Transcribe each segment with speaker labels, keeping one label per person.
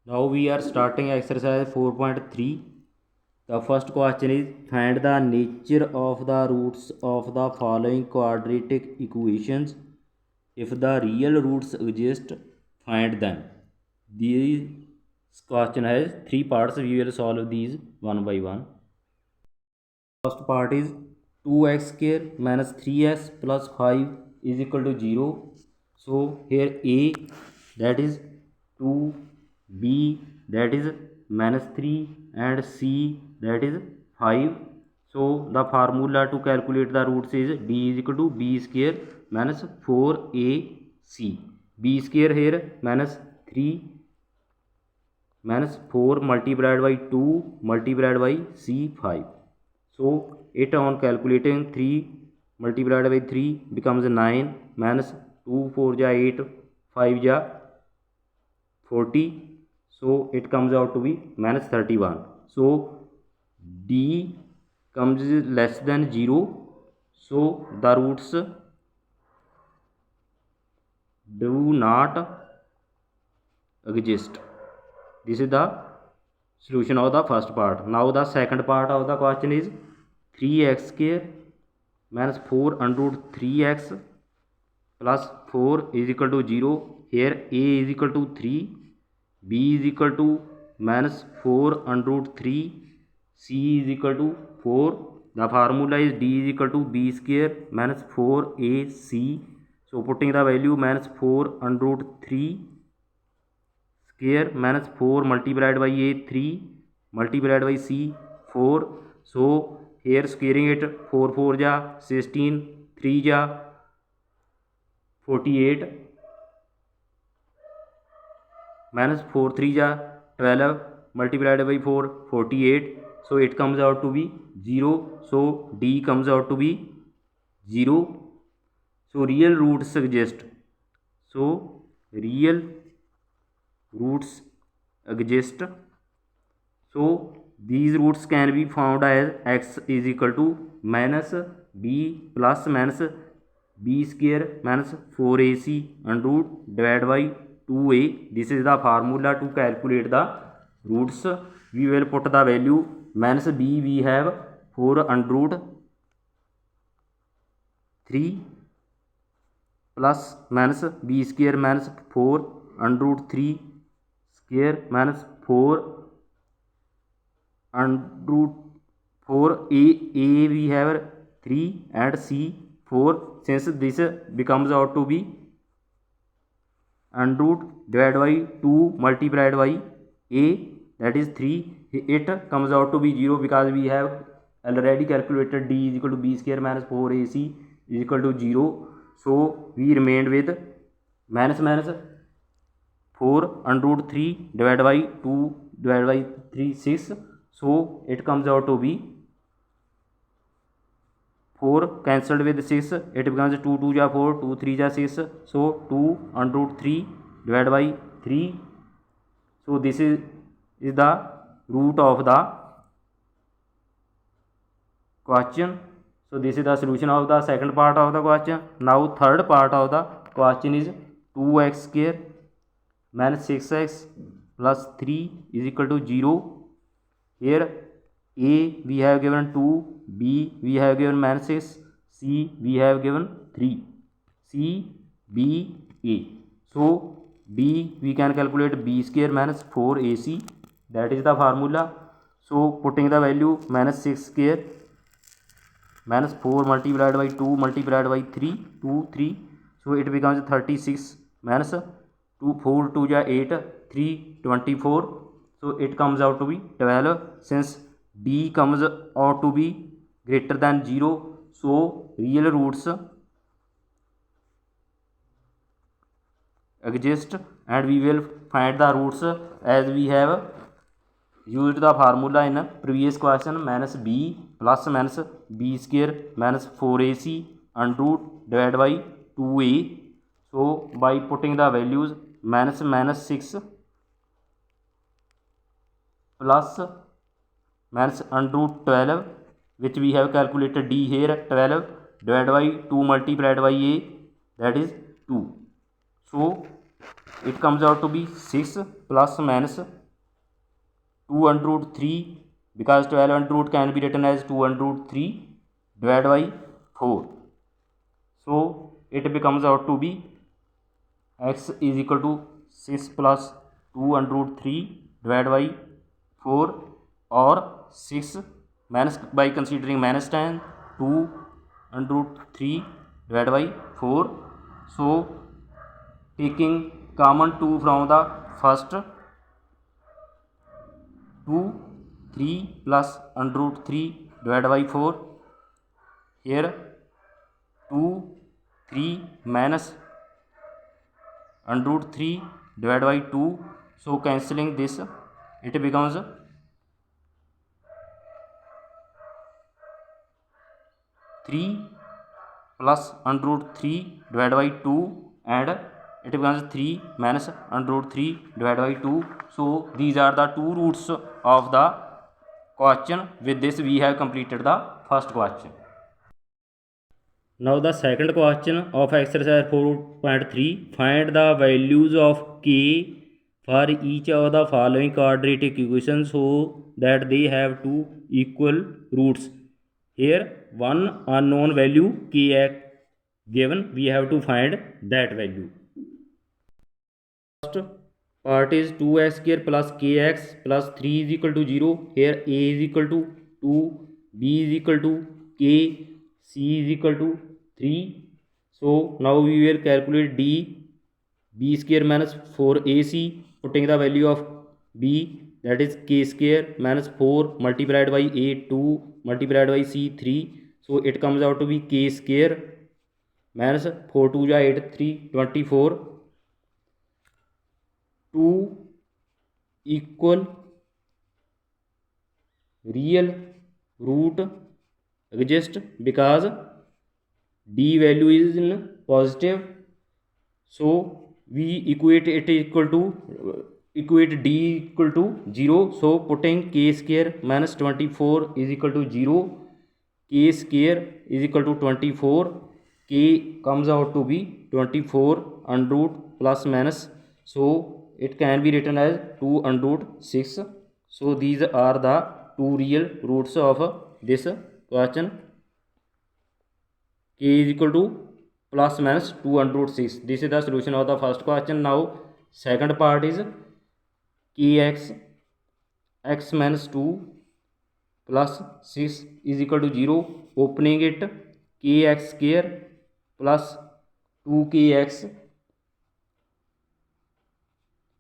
Speaker 1: Now we are starting exercise 4.3. The first question is find the nature of the roots of the following quadratic equations. If the real roots exist, find them. This question has three parts. We will solve these one by one. First part is 2x square minus 3x plus 5 is equal to 0. So here a, that is 2, b, that is minus 3, and c, that is 5. So the formula to calculate the roots is d is equal to b square minus 4ac. b square here minus 3 minus 4 multiplied by 2 multiplied by c 5. So it on calculating 3 multiplied by 3 becomes 9 minus 2 4 ja 8 5 ja 40. So it comes out to be minus 31. So d comes less than 0. So the roots do not exist. This is the solution of the first part. Now the second part of the question is 3x square minus 4 under root 3x plus 4 is equal to 0. Here a is equal to 3, b is equal to minus 4 under root 3, c is equal to 4. The formula is d is equal to b square minus 4ac. So putting the value minus 4 under root 3 square minus 4 multiplied by a 3 multiplied by c 4. So here squaring it 4 4 ja 16 3 ja 48 minus 4 3 ja 12 multiplied by 4 48. So it comes out to be 0. So d comes out to be 0. So real roots exist. So real roots exist. So these roots can be found as x is equal to minus b plus minus b square minus 4ac under root divided by 2a. This is the formula to calculate the roots. We will put the value minus b, we have 4 under root 3 plus minus b square minus 4 under root 3 square minus 4 under root 4 a we have 3 and c 4. Since this becomes out to be under root divided by 2 multiplied by a, that is 3, it comes out to be 0 because we have already calculated d is equal to b square minus 4ac is equal to 0. So we remained with minus minus 4 under root 3 divided by 2 divided by 3 6. So it comes out to be 4 cancelled with 6, it becomes 2 2 ja 4 2 3 ja 6. So 2 under root 3 divided by 3. So this is the root of the question. So this is the solution of the second part of the question. Now third part of the question is 2x square minus 6x plus 3 is equal to 0. Here a we have given 2, b we have given minus 6, c we have given 3. c b a. So b we can calculate b square minus 4ac, that is the formula. So putting the value minus 6 square minus 4 multiplied by 2 multiplied by 3 2 3. So it becomes 36 minus 2 4 2 ja 8 3 24. So it comes out to be 12. Since d comes out to be greater than 0, so real roots exist, and we will find the roots as we have used the formula in previous question, minus b plus minus b square minus 4ac under root divided by 2a. So by putting the values minus minus 6 plus minus under root 12, which we have calculated d here 12 divided by 2 multiplied by a, that is 2. So it comes out to be 6 plus minus 2 under root 3, because 12 under root can be written as 2 under root 3 divided by 4. So it becomes out to be x is equal to 6 plus 2 under root 3 divided by 4, or 6 minus, by considering minus 10, 2 under root 3 divided by 4. So taking common 2 from the first, 2 3 plus under root 3 divided by 4, here 2 3 minus under root 3 divided by 2, so cancelling this it becomes 3 plus under root 3 divided by 2, and it becomes 3 minus under root 3 divided by 2. So these are the two roots of the question. With this we have completed the first question. Now the second question of exercise 4.3, find the values of k for each of the following quadratic equations so that they have two equal roots. Here one unknown value kx given, we have to find that value. First part is 2x square plus kx plus 3 is equal to 0. Here a is equal to 2, b is equal to k, c is equal to 3. So now we will calculate d, b square minus 4ac, putting the value of b, that is k square minus 4 multiplied by a 2 multiplied by c 3. So it comes out to be k square minus 4 2 ja 8 3 24. 2 equal real root exist because d value is in positive, so we equate it equal to equate d equal to 0. So putting k square minus 24 is equal to 0, k square is equal to 24, k comes out to be 24 under root plus minus, so it can be written as 2 under root 6. So these are the two real roots of this question. K is equal to plus minus 2 under root 6. This is the solution of the first question. Now second part is kx x minus 2 plus 6 is equal to 0. Opening it, kx square plus 2kx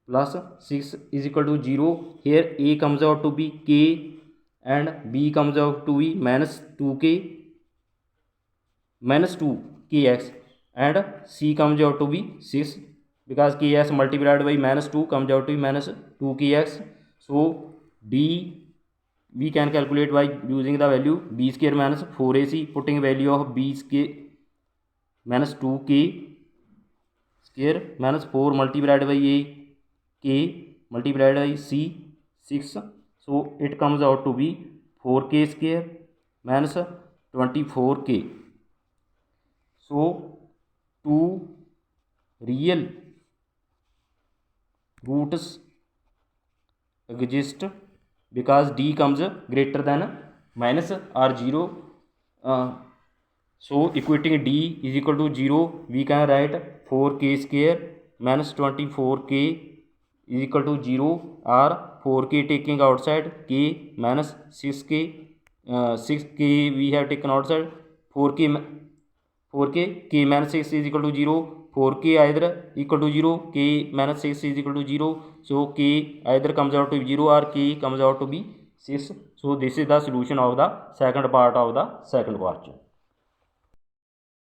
Speaker 1: plus 6 is equal to 0. Here a comes out to be k and b comes out to be minus 2k minus 2kx, and c comes out to be 6, because kx multiplied by minus 2 comes out to be minus 2kx. So d we can calculate by using the value b square minus 4ac, putting value of b square minus 2k square minus 4 multiplied by a k multiplied by c 6. So it comes out to be 4k square minus 24k. So two real roots exist because d comes greater than minus or 0. So equating d is equal to 0, we can write 4k square minus 24k is equal to 0, or 4k taking outside, k minus 6k 6k we have taken outside, 4k k minus 6 is equal to 0, 4k either equal to 0, k minus 6 is equal to 0. So k either comes out to be 0 or k comes out to be 6. So this is the solution of the second part of the second question.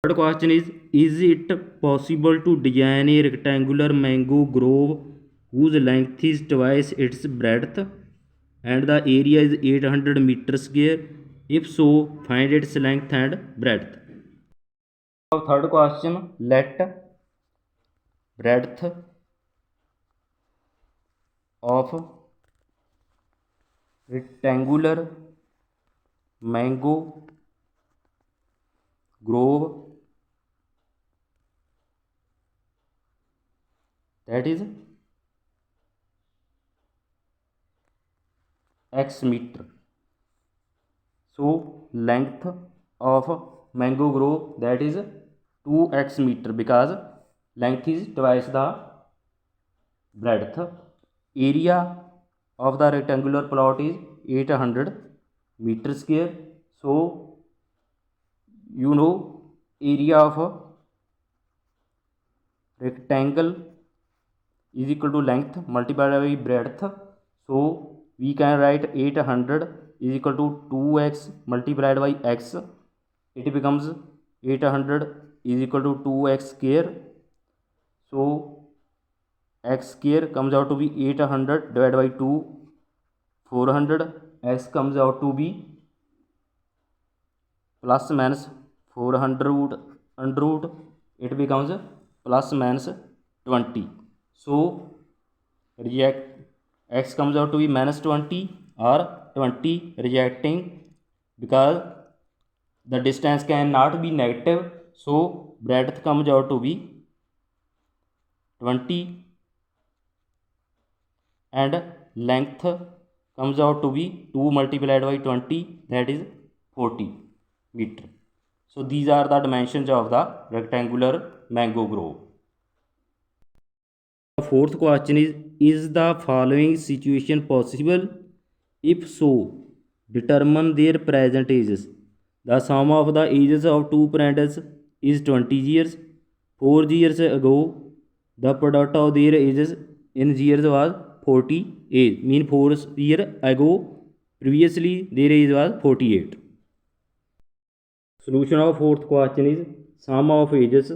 Speaker 1: Third question is it possible to design a rectangular mango grove whose length is twice its breadth and the area is 800 meters square? If so, find its length and breadth. Third question, let breadth of rectangular mango grove that is x meter. So length of mango grove, that is 2x meter, because length is twice the breadth. Area of the rectangular plot is 800 meter square. So you know area of a rectangle is equal to length multiplied by breadth. So we can write 800 is equal to 2x multiplied by x. It becomes 800 is equal to 2x square. So x square comes out to be 800 divided by 2, 400. X comes out to be plus minus 400 root under root, it becomes plus minus 20. So reject, x comes out to be minus 20 or 20 rejecting, because the distance cannot be negative. So breadth comes out to be 20 and length comes out to be 2 multiplied by 20, that is 40 meter. So these are the dimensions of the rectangular mango grove. The fourth question is the following situation possible? If so, determine their present ages. The sum of the ages of two parents is 20 years. 4 years ago, the product of their ages in years was 48. Mean 4 years ago, previously their age was 48. Solution of fourth question is sum of ages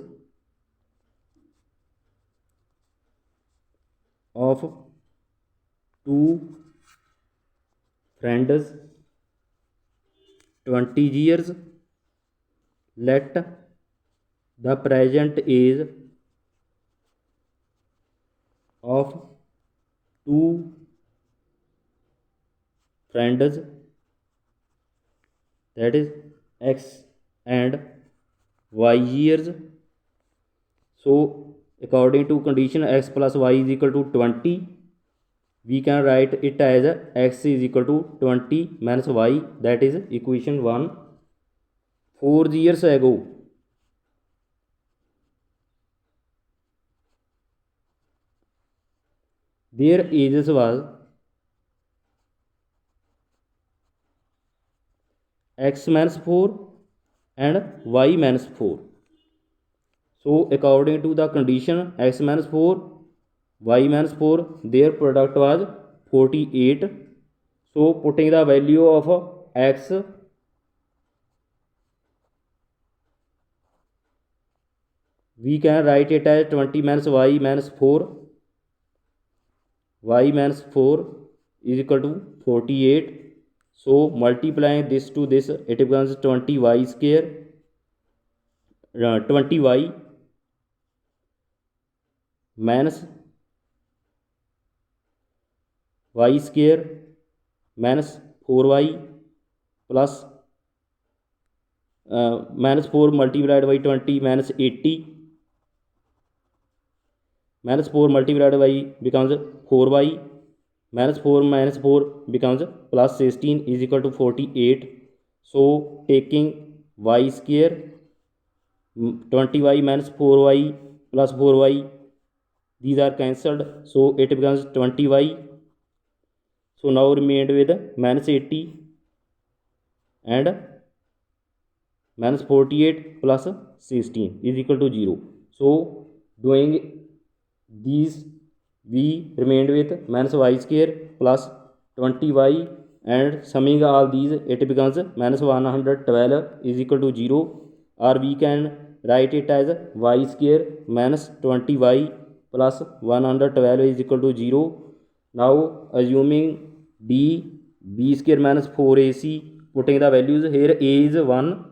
Speaker 1: of two friends 20 years. Let the present age of two friends, that is x and y years. So according to condition x plus y is equal to 20, we can write it as x is equal to 20 minus y, that is equation 1. 4 years ago, their ages was x minus 4 and y minus 4. So according to the condition x minus 4, y minus 4, their product was 48. So putting the value of x, we can write it as 20 minus y minus 4. Y minus 4 is equal to 48. So multiplying this to this, it becomes 20y square, 20y minus y square minus 4y plus minus 4 multiplied by 20 minus 80. Minus 4 multiplied by becomes 4y, minus 4 becomes plus 16 is equal to 48. So taking y square, 20y minus 4y plus 4y, these are cancelled, so it becomes 20y. So now remained with minus 80 and minus 48 plus 16 is equal to 0. So doing these, we remained with minus y square plus 20y, and summing all these, it becomes minus 112 is equal to 0, or we can write it as y square minus 20y plus 112 is equal to 0. Now assuming d b square minus 4ac, putting the values here, a is 1,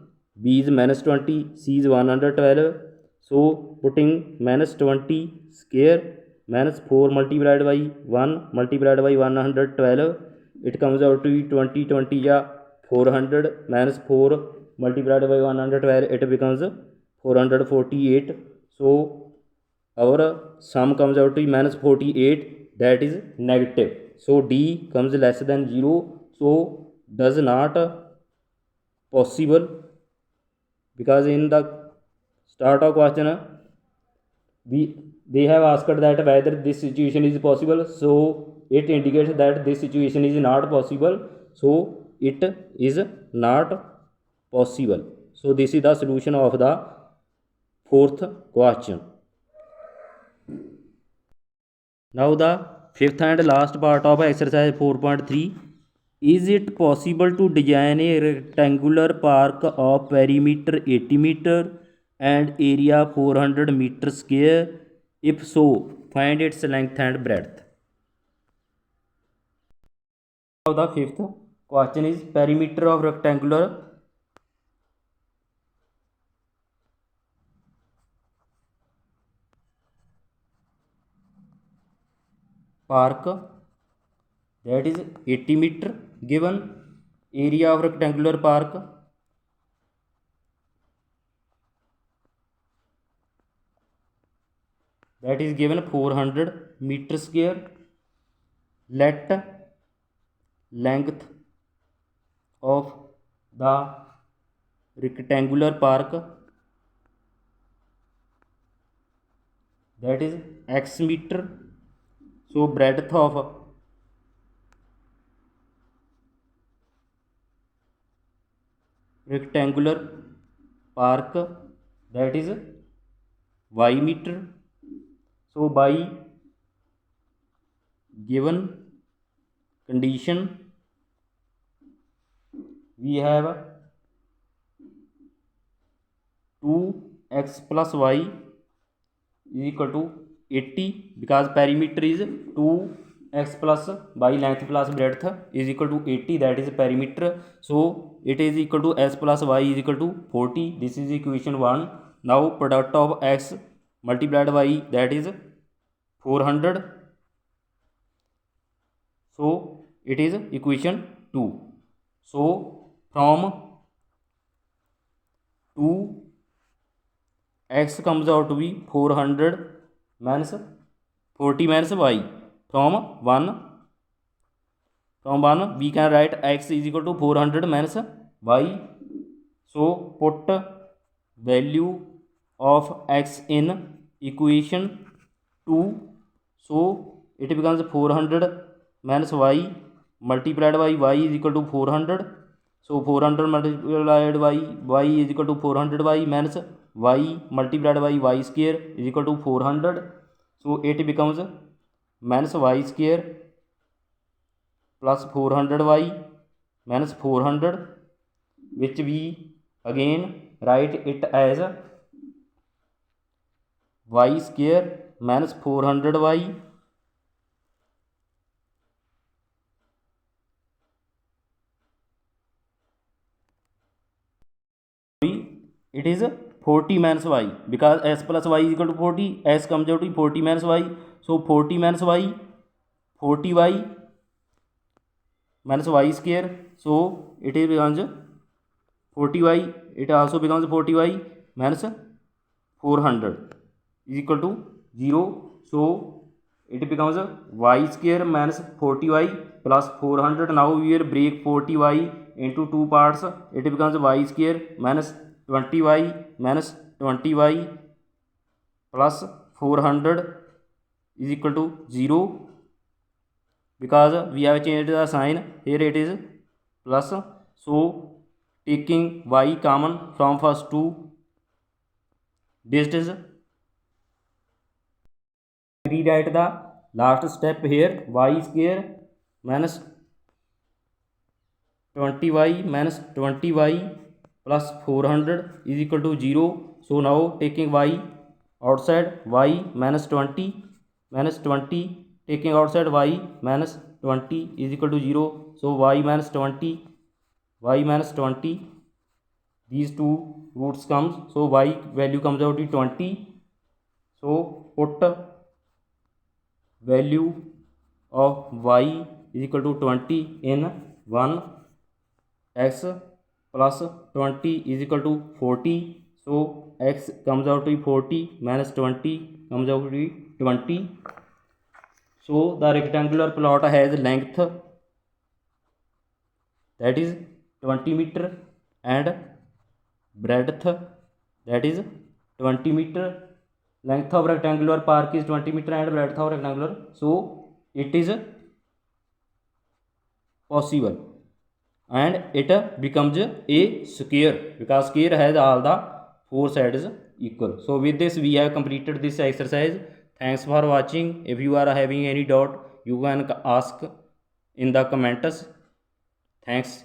Speaker 1: b is minus 20, c is 112. So putting minus 20 square minus 4 multiplied by 1 multiplied by 112, it comes out to be 20, 20 ja 400 minus 4 multiplied by 112, it becomes 448. So our sum comes out to be minus 48, that is negative. So D comes less than 0, so does not possible, because in the start of question they have asked that whether this situation is possible, so it indicates that this situation is not possible, so it is not possible. So this is the solution of the fourth question. Now the fifth and last part of exercise 4.3. Is it possible to design a rectangular park of perimeter 80 meter and area 400 meter square? If so, find its length and breadth. Now the fifth question is perimeter of rectangular park, that is 80 meter, given area of rectangular park that is given 400 meter square. Let length of the rectangular park, that is x meter, so breadth of rectangular park, that is y meter. So by given condition we have 2x plus y is equal to 80, because perimeter is 2x plus y length plus breadth is equal to 80, that is perimeter. So it is equal to s plus y is equal to 40. This is equation 1. Now product of x multiplied by y, that is 400, so it is equation 2. So from 2 x comes out to be 400 minus 40 minus y. From 1 we can write x is equal to 400 minus y. So put value of x in equation 2, so it becomes 400 minus y multiplied by y is equal to 400. So 400 multiplied by y is equal to 400y minus y multiplied by y square is equal to 400. So it becomes minus y square plus 400y minus 400, which we again write it as y square minus 400y it is 40 minus y, because s plus y is equal to 40, s comes out to 40 minus y. So 40 minus y, 40y minus y square, so it becomes 40y, it also becomes 40y minus 400 is equal to 0. So it becomes y square minus 40y plus 400. Now we will break 40y into two parts. It becomes y square minus 20y minus 20y plus 400 is equal to 0, because we have changed the sign. Here it is plus. So taking y common from first two digits, rewrite the last step here. Y square minus 20y minus 20y plus 400 is equal to 0. So now taking y outside, y minus 20 minus 20 taking outside y minus 20 is equal to 0. So y minus 20, y minus 20, these two roots comes, so y value comes out to 20. So put value of y is equal to 20 in 1, x plus 20 is equal to 40. So x comes out to be 40 minus 20 comes out to be 20. So the rectangular plot has length that is 20 meter and breadth that is 20 meter. Length of rectangular park is 20 meter and breadth of rectangular, so it is possible and it becomes a square because square has all the four sides equal. So with this we have completed this exercise. Thanks for watching. If you are having any doubt, you can ask in the comments. Thanks.